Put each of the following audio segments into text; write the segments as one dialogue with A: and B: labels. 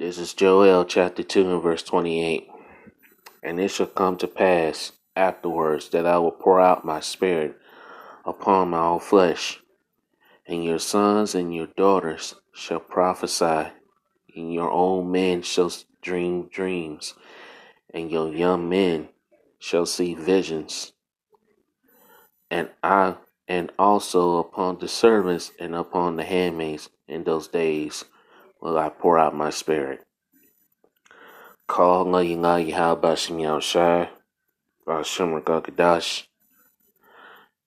A: This is Joel chapter 2 and verse 28. And it shall come to pass afterwards that I will pour out my spirit upon my all flesh, and your sons and your daughters shall prophesy, and your old men shall dream dreams, and your young men shall see visions. And also upon the servants and upon the handmaids in those days will I pour out my spirit. Call Ngayi Habashim Yahushai, Bashim Rakakadash,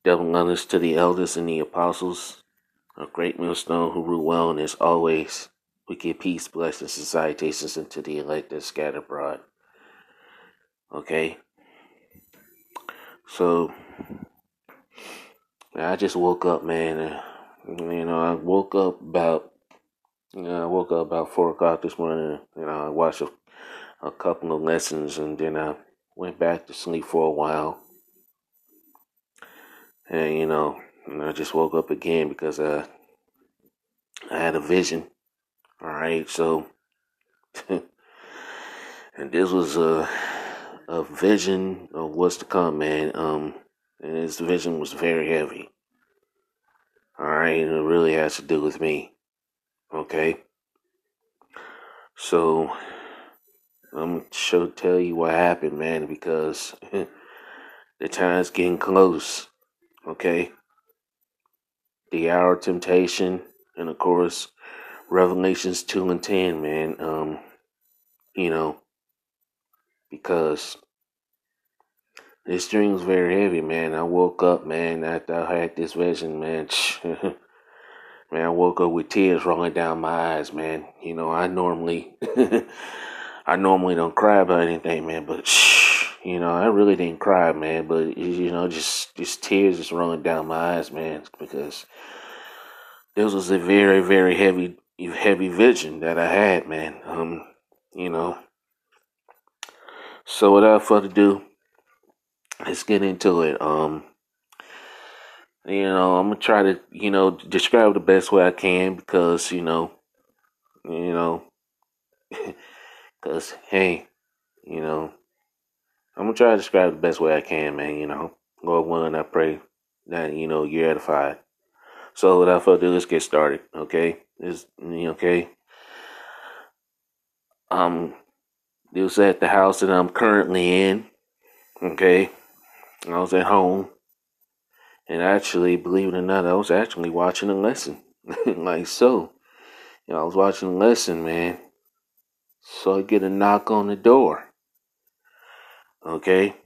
A: double honors to the elders and the apostles, a great millstone who rule well, and as always, we give peace, blessings, and salutations unto the elect that scatter abroad. Okay? So, I just woke up, man. I woke up about 4 o'clock this morning. I watched a couple of lessons, and then I went back to sleep for a while. And I just woke up again because I had a vision. All right, so and this was a vision of what's to come, man. And this vision was very heavy. All right, and it really has to do with me. Okay, so I'm gonna tell you what happened, man, because the time's getting close. Okay, the hour of temptation, and of course, Revelations 2 and 10, man. Because this dream was very heavy, man. I woke up, man, after I had this vision, man. Man, I woke up with tears rolling down my eyes, man. I normally, I normally don't cry about anything, man, but I really didn't cry, man. But just tears just rolling down my eyes, man, because this was a very, very heavy vision that I had, man. You know. So without further ado, let's get into it. I'm gonna try to, describe the best way I can because, because hey, I'm gonna try to describe the best way I can, man. Lord willing, I pray that you're edified. So without further ado, let's get started. Okay, okay. It was at the house that I'm currently in. Okay, I was at home, and actually, believe it or not, I was actually watching a lesson, like so. I was watching a lesson, man. So I get a knock on the door. Okay,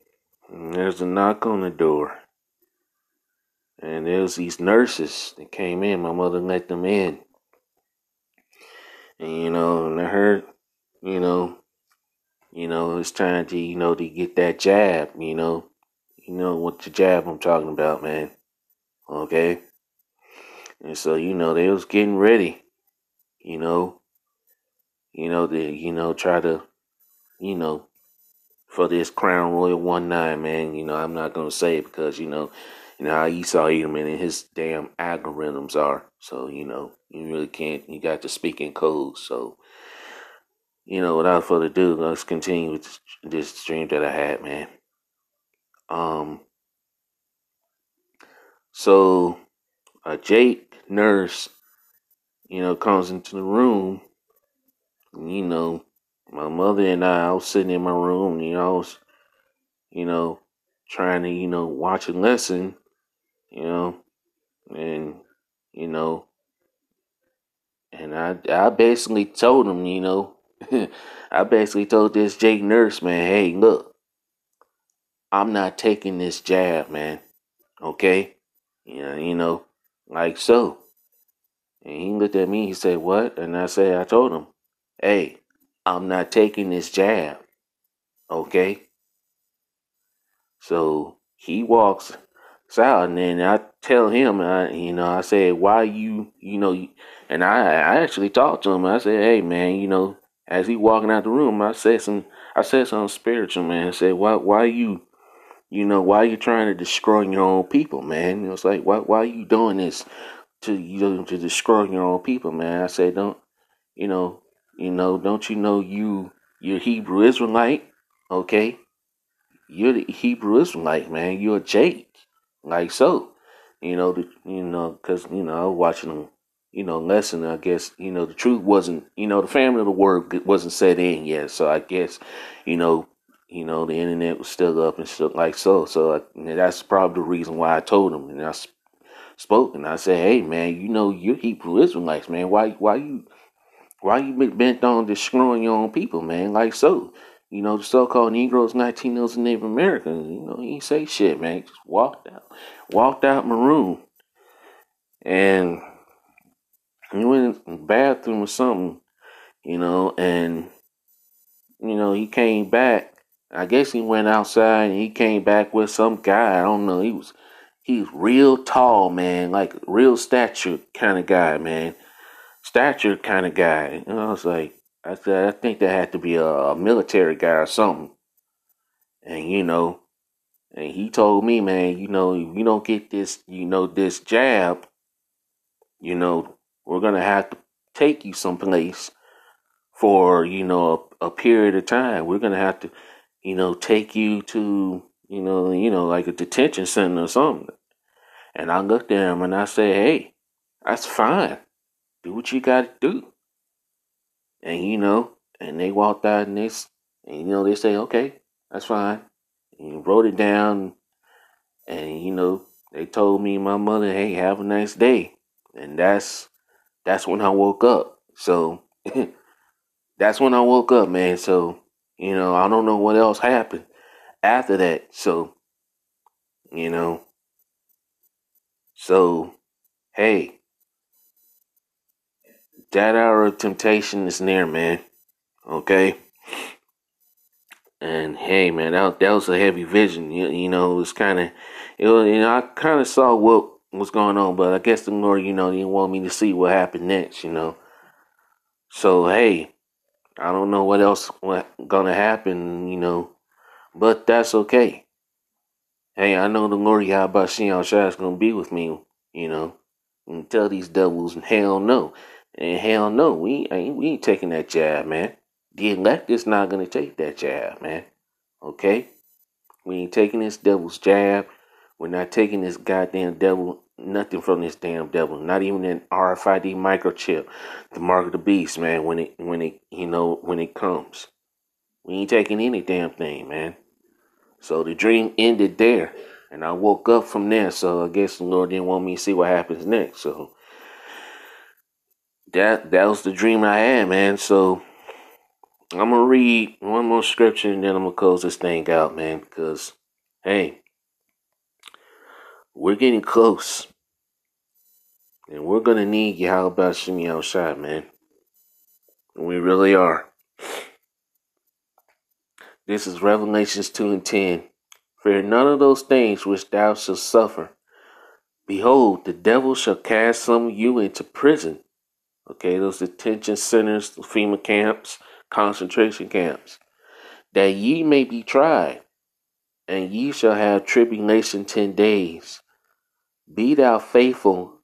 A: and there's a knock on the door. And there was these nurses that came in. My mother let them in. And and I heard, it's time to get that jab, what the jab I'm talking about, man. Okay? And so, they was getting ready, try to, for this Crown Royal 19, man. I'm not gonna say it because how Esau Edelman and his damn algorithms are. So, you really can't, you got to speak in code. So, without further ado, let's continue with this dream that I had, man. So a Jake nurse, comes into the room. And, my mother and I was sitting in my room, I was, trying to, watch a lesson, and, and I basically told him, I basically told this Jake nurse, man, hey, look, I'm not taking this jab, man. Okay? Like so. And he looked at me, he said, what? And I told him, hey, I'm not taking this jab. Okay? So he walks out, and then I tell him, I said, why and I actually talked to him. I said, hey, man, as he walking out the room, I said something spiritual, man. I said, why why are you trying to destroy your own people, man? It's like, why are you doing this to destroy your own people, man? I said, don't, don't you know you're Hebrew Israelite? Okay, you're the Hebrew Israelite, man. You're a Jake, like so. Because I was watching them, lesson. I guess the truth wasn't, the family of the word wasn't set in yet. So I guess, you know, the internet was still up and stuff like so. So that's probably the reason why I told him, and spoke, and I said, hey, man, you're Hebrew Israelites, man. Why you been bent on destroying your own people, man? Like so. The so-called Negroes, Latinos, and Native Americans. He ain't say shit, man. Just walked out maroon, and he went in the bathroom or something, and he came back. I guess he went outside and he came back with some guy. I don't know. He's real tall, man, like real stature kind of guy, man. Stature kind of guy. I was like, I said, I think that had to be a military guy or something. And and he told me, man, if you don't get this, this jab, we're gonna have to take you someplace for a period of time. We're gonna have to, take you to, like a detention center or something. And I looked at him and I said, hey, that's fine. Do what you got to do. And and they walked out and they say, okay, that's fine. And he wrote it down, and they told me and my mother, hey, have a nice day. And that's when I woke up. So that's when I woke up, man. So I don't know what else happened after that. So you know, so hey, that hour of temptation is near, man. Okay. And hey, man, that was a heavy vision. It was kind of, I kind of saw what was going on, but I guess the Lord, didn't want me to see what happened next. So hey, I don't know what gonna happen, but that's okay. Hey, I know the Lord Yahweh Shai is gonna be with me, you know, and tell these devils, hell no, and hell no, we ain't taking that jab, man. The elect is not gonna take that jab, man. Okay. We ain't taking this devil's jab. We're not taking this goddamn devil, nothing from this damn devil. Not even an RFID microchip, the mark of the beast, man. When it comes, we ain't taking any damn thing, man. So the dream ended there, and I woke up from there. So I guess the Lord didn't want me to see what happens next. So that was the dream I had, man. So I'm gonna read one more scripture and then I'm gonna close this thing out, man. Because hey, we're getting close. And we're gonna need Yahweh Shemi Shai, man. We really are. This is Revelations 2 and 10. Fear none of those things which thou shalt suffer. Behold, the devil shall cast some of you into prison. Okay, those detention centers, FEMA camps, concentration camps. That ye may be tried, and ye shall have tribulation 10 days. Be thou faithful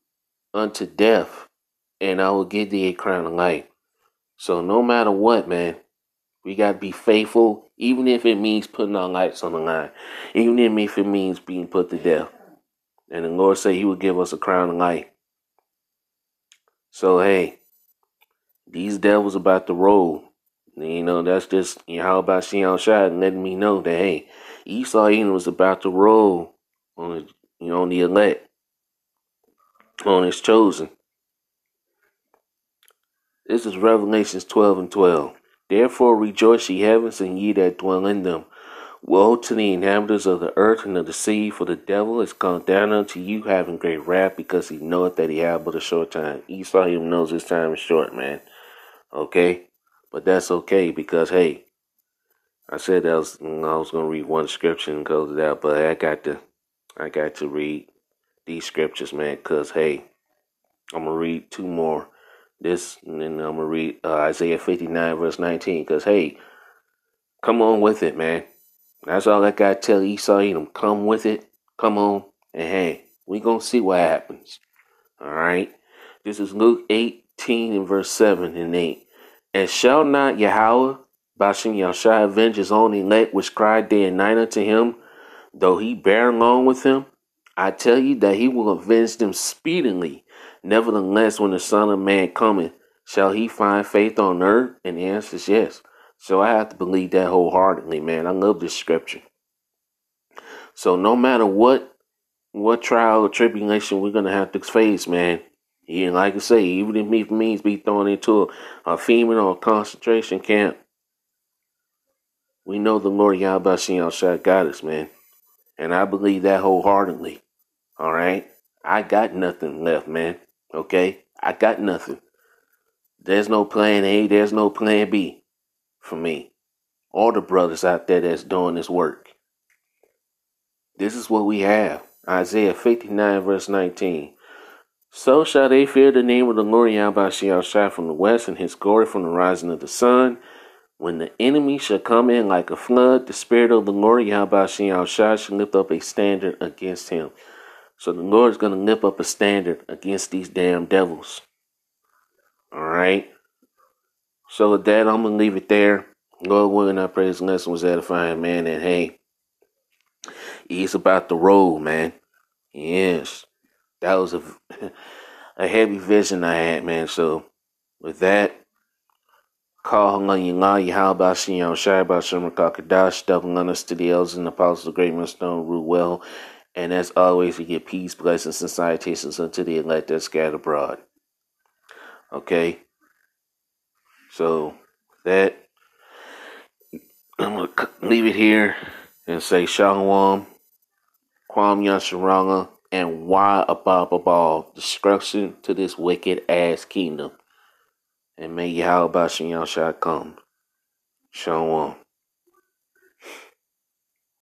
A: unto death, and I will give thee a crown of life. So no matter what, man, we gotta be faithful, even if it means putting our lives on the line, even if it means being put to death. And the Lord said He would give us a crown of life. So hey, these devils about to roll. That's just how about Shion Shad letting me know that hey, Esau Edom was about to roll on the elect, on His chosen. This is Revelations 12 and 12. Therefore rejoice ye heavens and ye that dwell in them. Woe to the inhabitants of the earth and of the sea, for the devil is come down unto you having great wrath, because he knoweth that he hath but a short time. Esau even knows his time is short, man. Okay? But that's okay, because hey, I said I was gonna read one scripture and close it out, but I got to read these scriptures, man, because hey, I'm gonna read two more. This, and then I'm gonna read Isaiah 59 verse 19, because hey, come on with it, man. That's all I gotta tell Esau Edom. Come with it. Come on. And hey, we gonna see what happens. Alright? This is Luke 18 and verse 7 and 8. And shall not Yahweh, Bashem Yahshua, avenge his own elect which cry day and night unto him, though he bear along with him? I tell you that he will avenge them speedily. Nevertheless, when the Son of Man cometh, shall he find faith on earth? And the answer is yes. So I have to believe that wholeheartedly, man. I love this scripture. So no matter what trial or tribulation we're gonna have to face, man. Yeah, like I say, even if it means be thrown into a famine or a concentration camp, we know the Lord Yahweh Shai got us, man. And I believe that wholeheartedly. All right? I got nothing left, man. Okay? I got nothing. There's no plan A, there's no plan B for me. All the brothers out there that's doing this work. This is what we have. Isaiah 59, verse 19. So shall they fear the name of the Lord Yahweh Shai from the west, and his glory from the rising of the sun. When the enemy shall come in like a flood, the Spirit of the Lord Yahweh Shai shall lift up a standard against him. So the Lord is going to lift up a standard against these damn devils. All right? So with that, I'm going to leave it there. Lord willing, I pray this lesson was edifying, man. And hey, he's about the road, man. Yes. That was a heavy vision I had, man. So with that, call Halayinlah, Yahweh Shem Shai Bashem Rakakadash, double on us to the elders and apostles of Great Millstone, rule well. And as always, we give peace, blessings, and salutations unto the elect that scattered abroad. Okay? So that, I'm going to leave it here and say Shalom, Kwam Yasharanga, and why above all destruction to this wicked ass kingdom. And may Yahweh Bashem Yahshua come. Shalom.